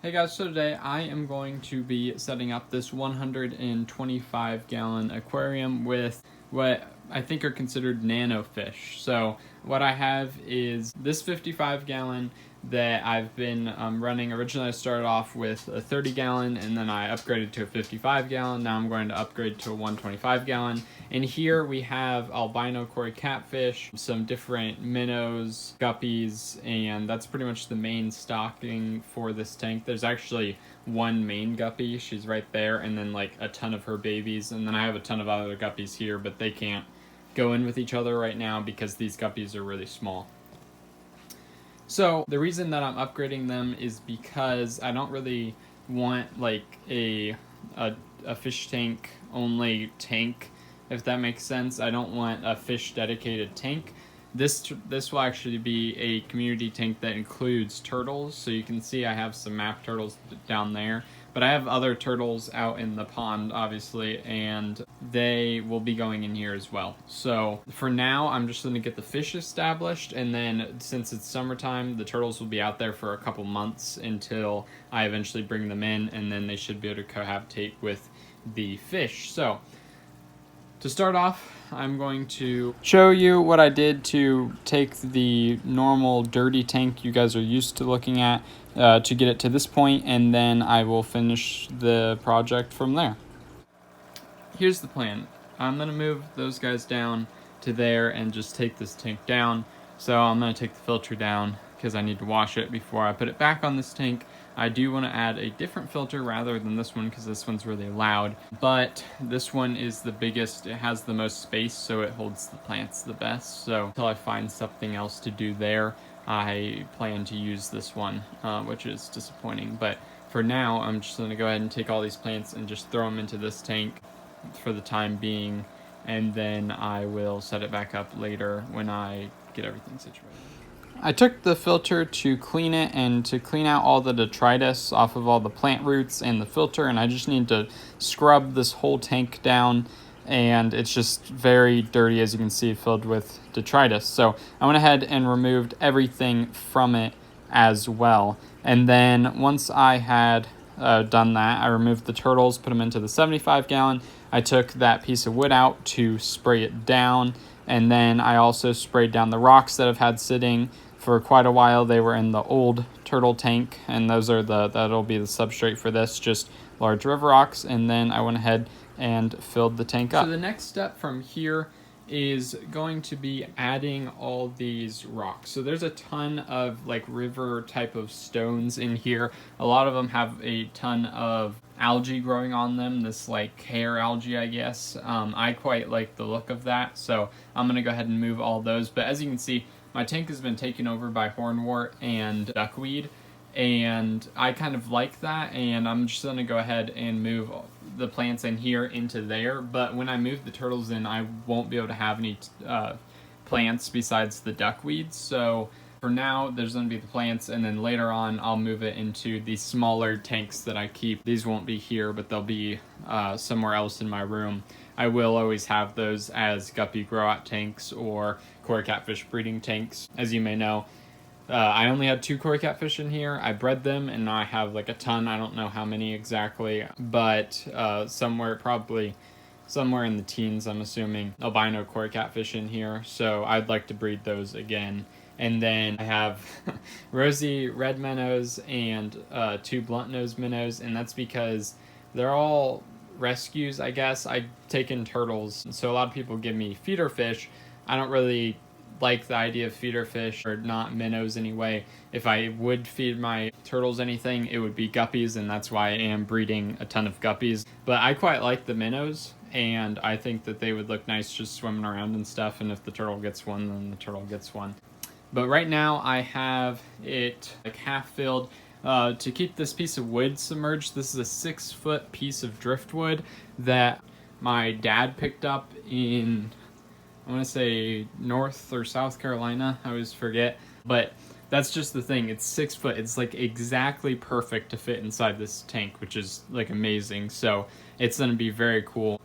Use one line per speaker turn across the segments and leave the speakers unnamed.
Hey guys, so today I am going to be setting up this 125 gallon aquarium with what I think are considered nano fish. So what I have is this 55 gallon that I've been running. Originally I started off with a 30 gallon and then I upgraded to a 55 gallon. Now I'm going to upgrade to a 125 gallon. And here we have albino koi catfish, some different minnows, guppies, and that's pretty much the main stocking for this tank. There's actually one main guppy, she's right there, and then like a ton of her babies, and then I have a ton of other guppies here, but they can't go in with each other right now because these guppies are really small. So the reason that I'm upgrading them is because I don't really want like a fish tank only tank, if that makes sense. I don't want a fish dedicated tank. This will actually be a community tank that includes turtles. So you can see I have some map turtles down there, but I have other turtles out in the pond, obviously, and they will be going in here as well. So for now, I'm just going to get the fish established, and then since it's summertime, the turtles will be out there for a couple months until I eventually bring them in, and then they should be able to cohabitate with the fish. So to start off, I'm going to show you what I did to take the normal dirty tank you guys are used to looking at to get it to this point, and then I will finish the project from there. Here's the plan. I'm going to move those guys down to there and just take this tank down. So I'm going to take the filter down because I need to wash it before I put it back on this tank. I do want to add a different filter rather than this one because this one's really loud, but this one is the biggest. It has the most space, so it holds the plants the best. So until I find something else to do there, I plan to use this one, which is disappointing. But for now, I'm just going to go ahead and take all these plants and just throw them into this tank for the time being, and then I will set it back up later when I get everything situated. I took the filter to clean it and to clean out all the detritus off of all the plant roots and the filter, and I just need to scrub this whole tank down, and it's just very dirty, as you can see, filled with detritus. So I went ahead and removed everything from it as well, and then once I had done that, I removed the turtles, put them into the 75 gallon. I took that piece of wood out to spray it down, and then I also sprayed down the rocks that I've had sitting for quite a while. They were in the old turtle tank, and those are that'll be the substrate for this, just large river rocks. And then I went ahead and filled the tank up. So the next step from here is going to be adding all these rocks. So there's a ton of like river type of stones in here. A lot of them have a ton of algae growing on them, this like hair algae, I guess. I quite like the look of that, so I'm gonna go ahead and move all those. But as you can see, my tank has been taken over by hornwort and duckweed, and I kind of like that, and I'm just gonna go ahead and move the plants in here into there. But when I move the turtles in, I won't be able to have any plants besides the duckweed. So for now, there's going to be the plants, and then later on, I'll move it into the smaller tanks that I keep. These won't be here, but they'll be somewhere else in my room. I will always have those as guppy grow-out tanks or koi catfish breeding tanks. As you may know, I only had 2 koi catfish in here. I bred them, and now I have like a ton. I don't know how many exactly, but probably somewhere in the teens, I'm assuming, albino koi catfish in here. So I'd like to breed those again. And then I have rosy red minnows and 2 blunt nose minnows, and that's because they're all rescues, I guess. I've taken turtles, so a lot of people give me feeder fish. I don't really like the idea of feeder fish, or not minnows anyway. If I would feed my turtles anything, it would be guppies, and that's why I am breeding a ton of guppies. But I quite like the minnows, and I think that they would look nice just swimming around and stuff, and if the turtle gets one, then the turtle gets one. But right now I have it like half filled. To keep this piece of wood submerged, this is a 6-foot piece of driftwood that my dad picked up in, I want to say, North or South Carolina. I always forget. But that's just the thing. It's 6 foot. It's like exactly perfect to fit inside this tank, which is like amazing. So it's going to be very cool.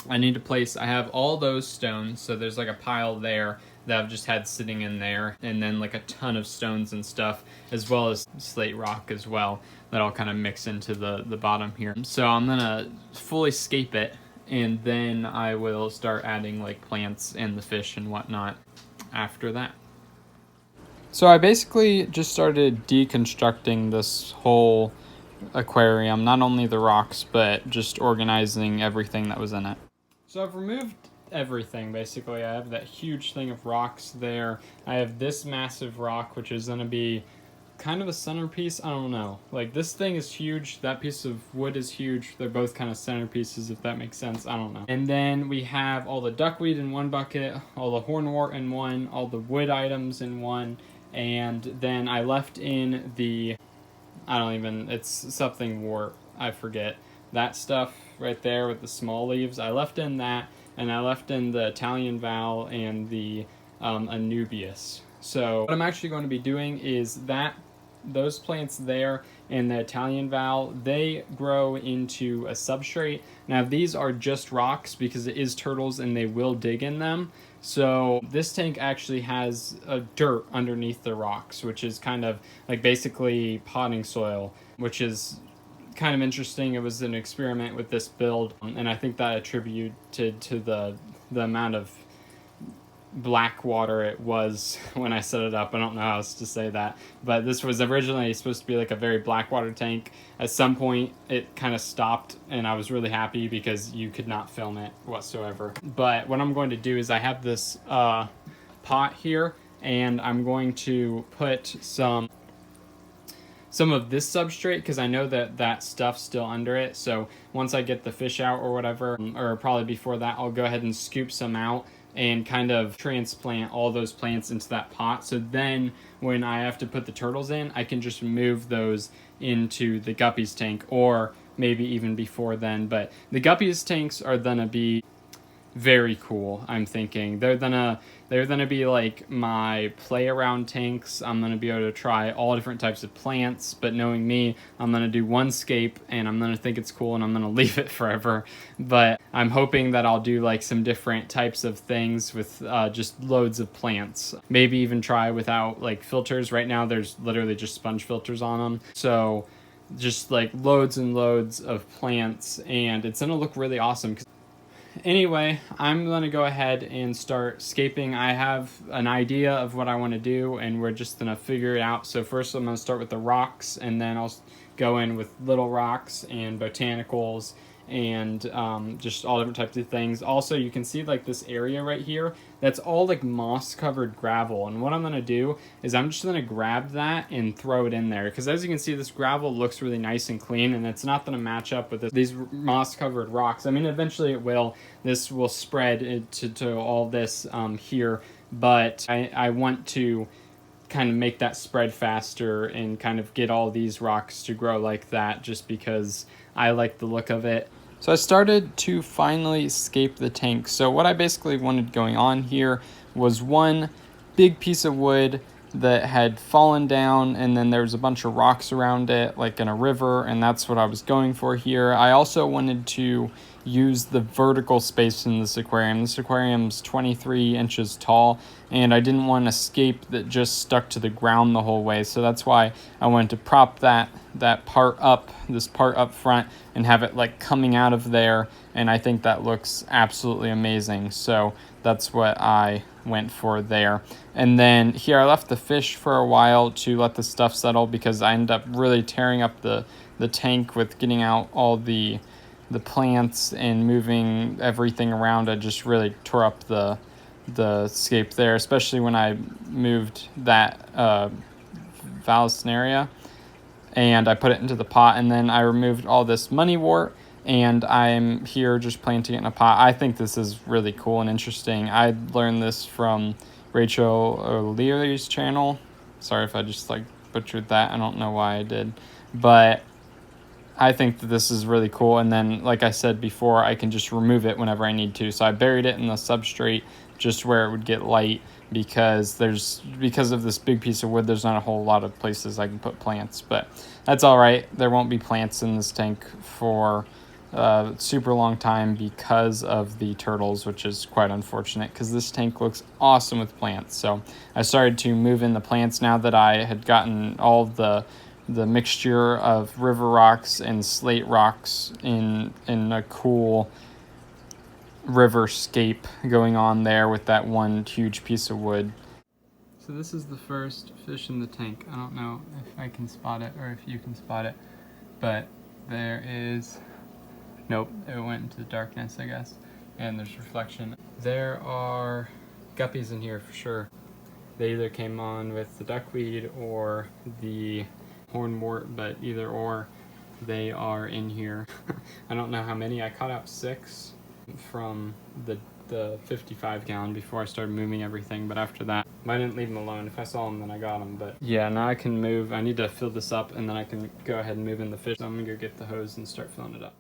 I need to place, I have all those stones, so there's like a pile there that I've just had sitting in there, and then like a ton of stones and stuff, as well as slate rock as well, that I'll kind of mix into the bottom here. So I'm gonna fully scape it, and then I will start adding like plants and the fish and whatnot after that. So I basically just started deconstructing this whole aquarium, not only the rocks, but just organizing everything that was in it. So I've removed everything, basically. I have that huge thing of rocks there. I have this massive rock, which is going to be kind of a centerpiece. I don't know. Like, this thing is huge. That piece of wood is huge. They're both kind of centerpieces, if that makes sense. I don't know. And then we have all the duckweed in one bucket, all the hornwort in one, all the wood items in one, and then I left in the, it's something wort, I forget. That stuff right there with the small leaves, I left in that, and I left in the Italian Val and the Anubias. So what I'm actually going to be doing is those plants there and the Italian Val, they grow into a substrate. Now these are just rocks because it is turtles and they will dig in them. So this tank actually has dirt underneath the rocks, which is kind of like basically potting soil, which is kind of interesting. It was an experiment with this build, and I think that attributed to the amount of black water it was when I set it up. I don't know how else to say that, but this was originally supposed to be like a very black water tank. At some point it kind of stopped, and I was really happy because you could not film it whatsoever. But what I'm going to do is I have this pot here, and I'm going to put some of this substrate because I know that stuff's still under it. So once I get the fish out or whatever, or probably before that, I'll go ahead and scoop some out and kind of transplant all those plants into that pot. So then when I have to put the turtles in, I can just move those into the guppies tank, or maybe even before then. But the guppies tanks are gonna be very cool, I'm thinking. They're gonna be like my play around tanks. I'm gonna be able to try all different types of plants, but knowing me, I'm gonna do one scape and I'm gonna think it's cool and I'm gonna leave it forever. But I'm hoping that I'll do like some different types of things with just loads of plants. Maybe even try without like filters. Right now there's literally just sponge filters on them. So just like loads and loads of plants, and it's gonna look really awesome. Anyway, I'm going to go ahead and start scaping. I have an idea of what I want to do, and we're just going to figure it out. So first I'm going to start with the rocks, and then I'll go in with little rocks and botanicals and just all different types of things. Also, you can see like this area right here, that's all like moss covered gravel, and what I'm going to do is I'm just going to grab that and throw it in there, because as you can see, this gravel looks really nice and clean, and it's not going to match up with these moss covered rocks. I mean, eventually it will. This will spread to all this here, but I want to kind of make that spread faster and kind of get all these rocks to grow like that, just because I like the look of it. So I started to finally scape the tank. So what I basically wanted going on here was one big piece of wood that had fallen down, and then there was a bunch of rocks around it, like in a river, and that's what I was going for here. I also wanted to use the vertical space in this aquarium. This aquarium's 23 inches tall, and I didn't want an escape that just stuck to the ground the whole way. So that's why I wanted to prop that part up, this part up front, and have it like coming out of there. And I think that looks absolutely amazing. So that's what I went for there. And then here I left the fish for a while to let the stuff settle, because I ended up really tearing up the tank with getting out all the plants and moving everything around. I just really tore up the scape there, especially when I moved that Vallisneria and I put it into the pot, and then I removed all this moneywort, and I'm here just planting it in a pot. I think this is really cool and interesting. I learned this from Rachel O'Leary's channel. Sorry if I just like butchered that. I don't know why I did, but I think that this is really cool. And then, like I said before, I can just remove it whenever I need to. So I buried it in the substrate just where it would get light, because of this big piece of wood, there's not a whole lot of places I can put plants, but that's all right. There won't be plants in this tank for super long time because of the turtles, which is quite unfortunate because this tank looks awesome with plants. So I started to move in the plants now that I had gotten all the mixture of river rocks and slate rocks in a cool riverscape going on there with that one huge piece of wood. So this is the first fish in the tank. I don't know if I can spot it or if you can spot it, but there is, nope, it went into the darkness, I guess, and there's reflection. There are guppies in here for sure. They either came on with the duckweed or the hornwort, but either or, they are in here. I don't know how many. I caught out 6 from the 55 gallon before I started moving everything, but after that I didn't leave them alone. If I saw them, then I got them. But yeah, now I can move. I need to fill this up and then I can go ahead and move in the fish. So I'm gonna go get the hose and start filling it up.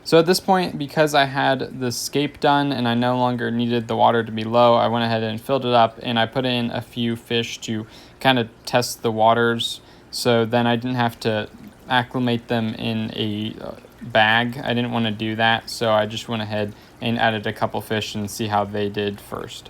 So at this point, because I had the scape done and I no longer needed the water to be low, I went ahead and filled it up and I put in a few fish to kind of test the waters. So then I didn't have to acclimate them in a bag. I didn't want to do that, so I just went ahead and added a couple fish and see how they did first.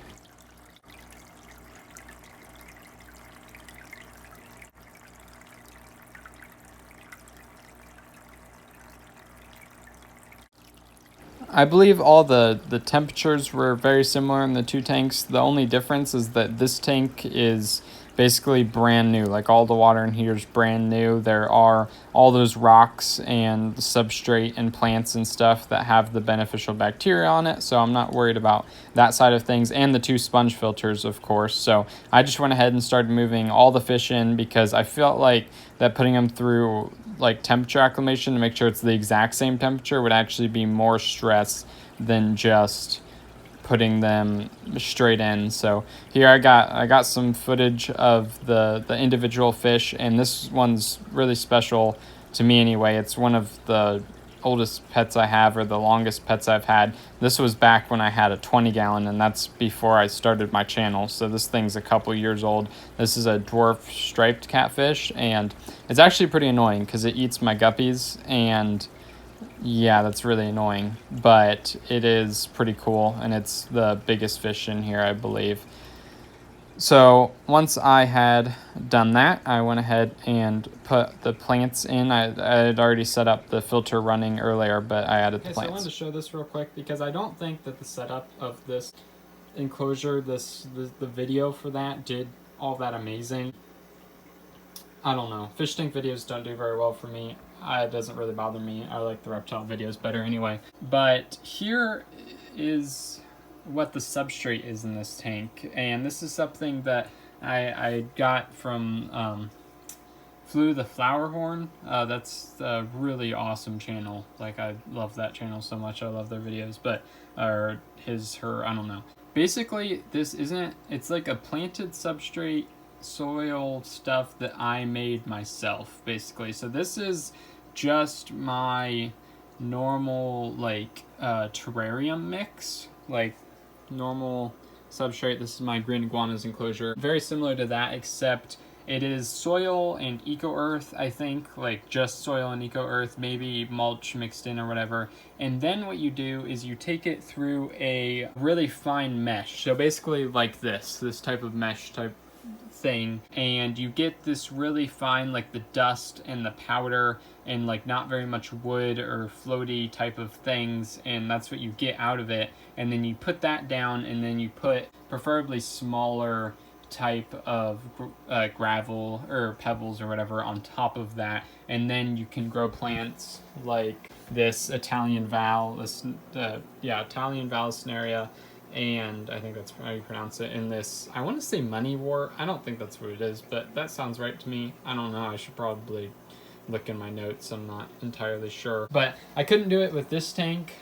I believe all the temperatures were very similar in the two tanks. The only difference is that this tank is basically brand new. Like all the water in here is brand new. There are all those rocks and substrate and plants and stuff that have the beneficial bacteria on it, so I'm not worried about that side of things, and the 2 sponge filters, of course. So I just went ahead and started moving all the fish in because I felt like that putting them through like temperature acclimation to make sure it's the exact same temperature would actually be more stress than just putting them straight in. So here I got some footage of the individual fish, and this one's really special to me anyway. It's one of the oldest pets I have, or the longest pets I've had. This was back when I had a 20 gallon, and that's before I started my channel. So this thing's a couple years old. This is a dwarf striped catfish, and it's actually pretty annoying because it eats my guppies, and yeah, that's really annoying, but it is pretty cool, and it's the biggest fish in here, I believe. So once I had done that, I went ahead and put the plants in. I had already set up the filter running earlier, but I added the plants. So I wanted to show this real quick because I don't think that the setup of this enclosure, the video for that did all that amazing. I don't know. Fish tank videos don't do very well for me. It doesn't really bother me. I like the reptile videos better anyway. But here is what the substrate is in this tank, and this is something that I got from Flew the Flower Horn. That's a really awesome channel. Like, I love that channel so much. I love their videos, but or her, I don't know. Basically, this isn't, it's like a planted substrate soil stuff that I made myself, basically. So this is just my normal like terrarium mix, like normal substrate. This is my green iguanas enclosure, very similar to that, except it is soil and eco earth, I think, like just soil and eco earth, maybe mulch mixed in or whatever. And then what you do is you take it through a really fine mesh, so basically like this type of mesh type thing, and you get this really fine, like the dust and the powder and like not very much wood or floaty type of things, and that's what you get out of it. And then you put that down, and then you put preferably smaller type of gravel or pebbles or whatever on top of that, and then you can grow plants like this Italian Val, Italian Vallisneria, and I think that's how you pronounce it. In this, I want to say moneywort. I don't think that's what it is, but that sounds right to me. I don't know. I should probably look in my notes. I'm not entirely sure. But I couldn't do it with this tank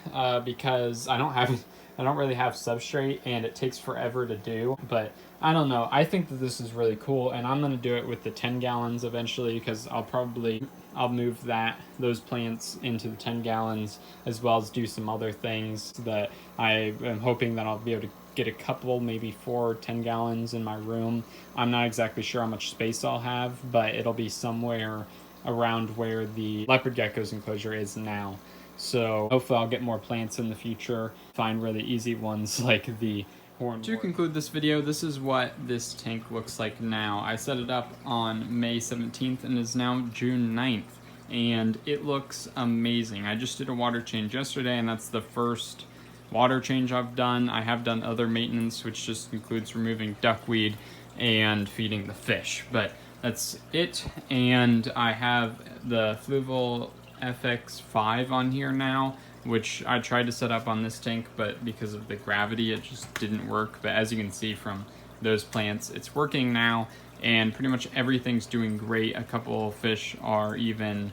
because I don't really have substrate, and it takes forever to do. But I don't know. I think that this is really cool, and I'm going to do it with the 10 gallons eventually, because I'll move those plants into the 10 gallons, as well as do some other things that I am hoping that I'll be able to get a couple, maybe 4 10 gallons in my room. I'm not exactly sure how much space I'll have, but it'll be somewhere around where the leopard gecko's enclosure is now. So hopefully I'll get more plants in the future, find really easy ones like the horn. To conclude this video, this is what this tank looks like now. I set it up on May 17th and is now June 9th, and it looks amazing. I just did a water change yesterday, and that's the first water change I've done. I have done other maintenance, which just includes removing duckweed and feeding the fish, but that's it. And I have the Fluval FX5 on here now, which I tried to set up on this tank, but because of the gravity it just didn't work. But as you can see from those plants, it's working now, and pretty much everything's doing great. A couple of fish are even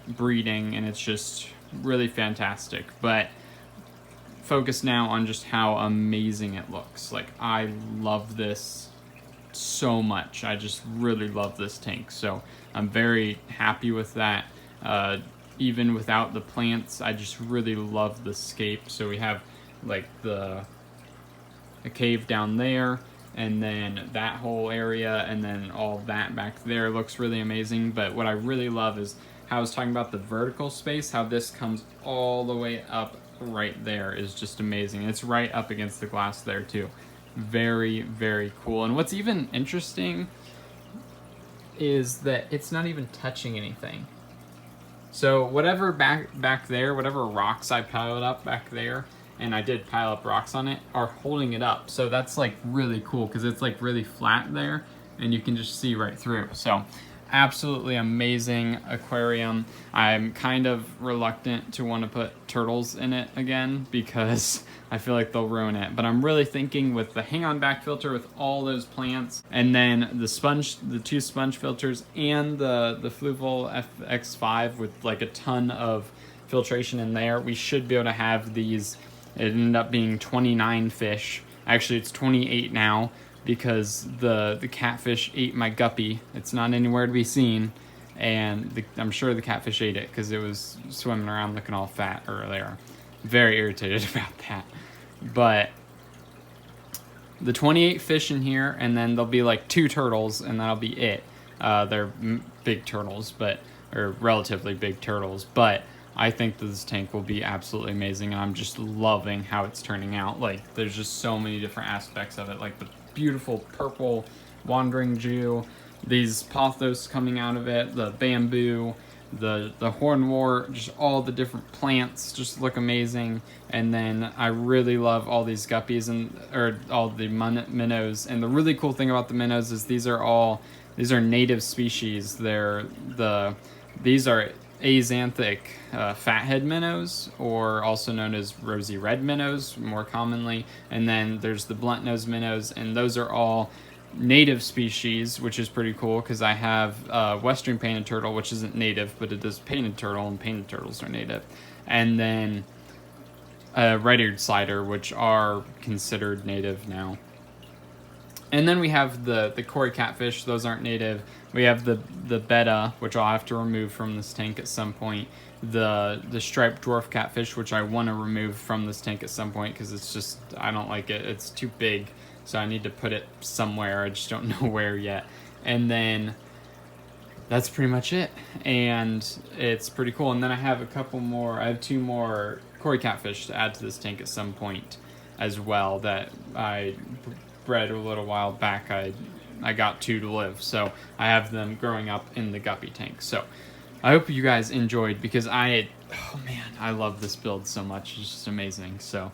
breeding, and it's just really fantastic. But focus now on just how amazing it looks. Like, I love this so much. I just really love this tank, so I'm very happy with that. Even without the plants, I just really love the scape. So we have like a cave down there, and then that whole area, and then all that back there looks really amazing. But what I really love is how I was talking about the vertical space, how this comes all the way up right there is just amazing. It's right up against the glass there too. Very, very cool. And what's even interesting is that it's not even touching anything. So whatever back there, whatever rocks I piled up back there, and I did pile up rocks on it, are holding it up. So that's like really cool, because it's like really flat there and you can just see right through. So absolutely amazing aquarium. I'm kind of reluctant to want to put turtles in it again because I feel like they'll ruin it. But I'm really thinking with the hang-on back filter with all those plants, and then the two sponge filters, and the Fluval FX5 with like a ton of filtration in there, we should be able to have these. It ended up being 29 fish. Actually, it's 28 now, because the catfish ate my guppy. It's not anywhere to be seen, and I'm sure the catfish ate it because it was swimming around looking all fat earlier. Very irritated about that. But the 28 fish in here, and then there'll be like 2 turtles, and that'll be it. They're big turtles, or relatively big turtles, but I think that this tank will be absolutely amazing, and I'm just loving how it's turning out. Like, there's just so many different aspects of it, like the beautiful purple wandering Jew, these pothos coming out of it, the bamboo, the hornwort, just all the different plants just look amazing. And then I really love all these guppies, or all the minnows. And the really cool thing about the minnows is these are native species. These are axanthic fathead minnows, or also known as rosy red minnows more commonly. And then there's the blunt nose minnows, and those are all native species, which is pretty cool because I have western painted turtle, which isn't native, but it is painted turtle, and painted turtles are native. And then red-eared slider, which are considered native now. And then we have the koi catfish. Those aren't native. We have the betta, which I'll have to remove from this tank at some point. The striped dwarf catfish, which I want to remove from this tank at some point because it's just, I don't like it. It's too big, so I need to put it somewhere. I just don't know where yet. And then that's pretty much it. And it's pretty cool. And then I have I have 2 more koi catfish to add to this tank at some point as well that I bred a little while back. I got 2 to live, so I have them growing up in the guppy tank. So I hope you guys enjoyed, because I love this build so much. It's just amazing. So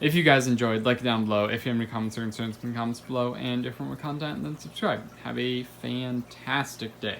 if you guys enjoyed, like it down below. If you have any comments or concerns, comments below, and if you want more content, then subscribe. Have a fantastic day.